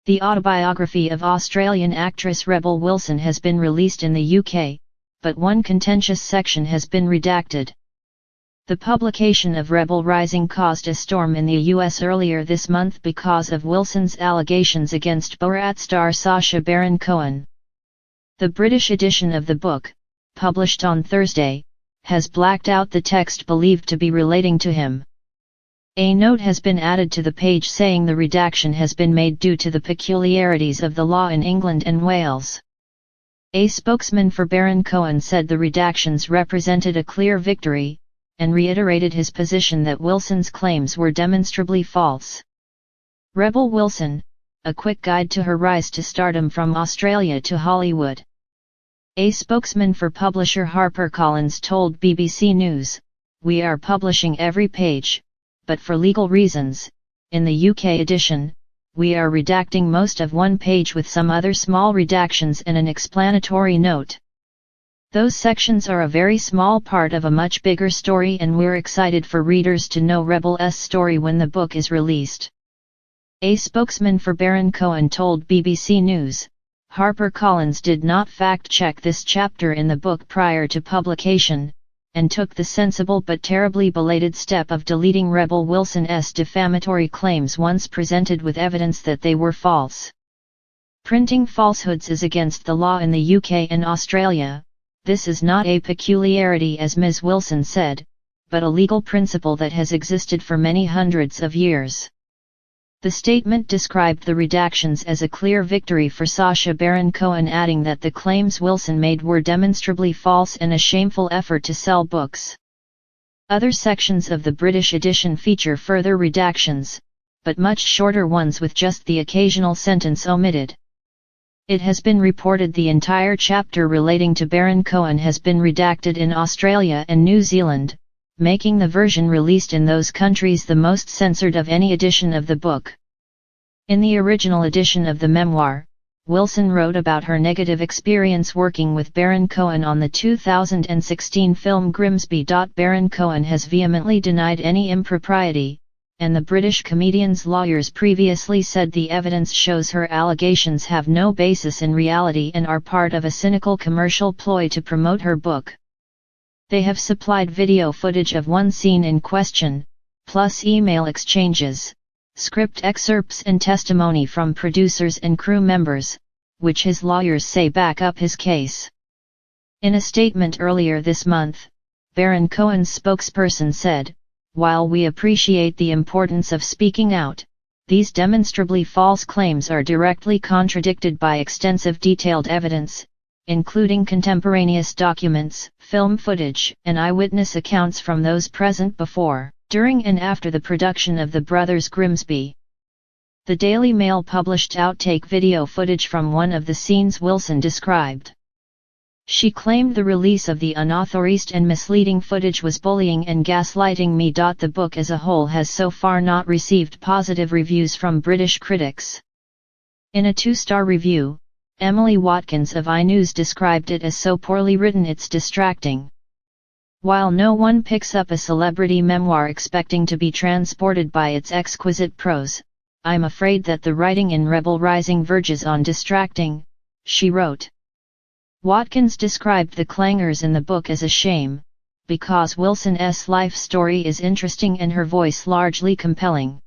The autobiography of Australian actress Rebel Wilson has been released in the UK, but one contentious section has been redacted. The publication of Rebel Rising caused a storm in the US earlier this month because of Wilson's allegations against Borat star Sacha Baron Cohen. The British edition of the book, published on Thursday, has blacked out the text believed to be relating to him. A note has been added to the page saying the redaction has been made due to the peculiarities of the law in England and Wales. A spokesman for Baron Cohen said the redactions represented a clear victory, and reiterated his position that Wilson's claims were demonstrably false. Rebel Wilson, a quick guide to her rise to stardom from Australia to Hollywood. A spokesman for publisher HarperCollins told BBC News, "We are publishing every page, but for legal reasons, in the UK edition, we are redacting most of one page with some other small redactions and an explanatory note. Those sections are a very small part of a much bigger story and we're excited for readers to know Rebel's story when the book is released." A spokesman for Baron Cohen told BBC News, "HarperCollins did not fact-check this chapter in the book prior to publication, and took the sensible but terribly belated step of deleting Rebel Wilson's defamatory claims once presented with evidence that they were false. Printing falsehoods is against the law in the UK and Australia. This is not a peculiarity, as Ms. Wilson said, but a legal principle that has existed for many hundreds of years." The statement described the redactions as a clear victory for Sacha Baron Cohen, adding that the claims Wilson made were demonstrably false and a shameful effort to sell books. Other sections of the British edition feature further redactions, but much shorter ones with just the occasional sentence omitted. It has been reported the entire chapter relating to Baron Cohen has been redacted in Australia and New Zealand, making the version released in those countries the most censored of any edition of the book. In the original edition of the memoir, Wilson wrote about her negative experience working with Baron Cohen on the 2016 film Grimsby. Baron Cohen has vehemently denied any impropriety, and the British comedian's lawyers previously said the evidence shows her allegations have no basis in reality and are part of a cynical commercial ploy to promote her book. They have supplied video footage of one scene in question, plus email exchanges, script excerpts and testimony from producers and crew members, which his lawyers say back up his case. In a statement earlier this month, Baron Cohen's spokesperson said, "While we appreciate the importance of speaking out, these demonstrably false claims are directly contradicted by extensive detailed evidence, including contemporaneous documents, film footage, and eyewitness accounts from those present before, during and after the production of the brothers Grimsby." The Daily Mail published outtake video footage from one of the scenes Wilson described. She claimed the release of the unauthorized and misleading footage was bullying and gaslighting me. The book as a whole has so far not received positive reviews from British critics. In a 2-star review, Emily Watkins of iNews described it as so poorly written it's distracting. While no one picks up a celebrity memoir expecting to be transported by its exquisite prose, I'm afraid that the writing in Rebel Rising verges on distracting, she wrote. Watkins described the clangers in the book as a shame, because Wilson's life story is interesting and her voice largely compelling.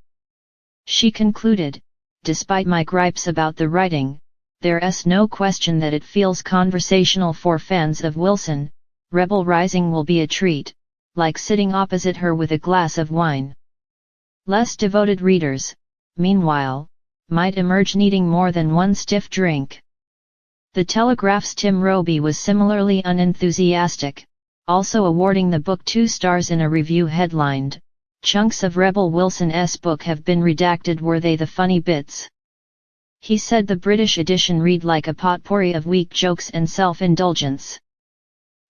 She concluded, "Despite my gripes about the writing, there's no question that it feels conversational for fans of Wilson. Rebel Rising will be a treat, like sitting opposite her with a glass of wine." Less devoted readers, meanwhile, might emerge needing more than one stiff drink. The Telegraph's Tim Roby was similarly unenthusiastic, also awarding the book 2 stars in a review headlined, "Chunks of Rebel Wilson's book have been redacted. Were they the funny bits?" He said the British edition read like a potpourri of weak jokes and self-indulgence.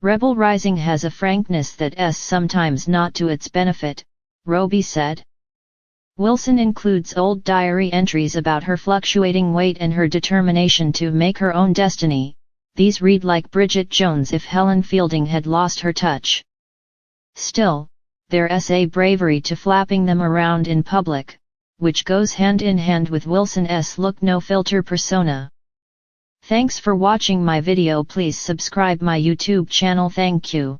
Rebel Rising has a frankness that's sometimes not to its benefit, Roby said. Wilson includes old diary entries about her fluctuating weight and her determination to make her own destiny. These read like Bridget Jones if Helen Fielding had lost her touch. Still, there's a bravery to flapping them around in public, which goes hand in hand with Wilson's look no filter persona. Thanks for watching my video. Please subscribe my YouTube channel. Thank you.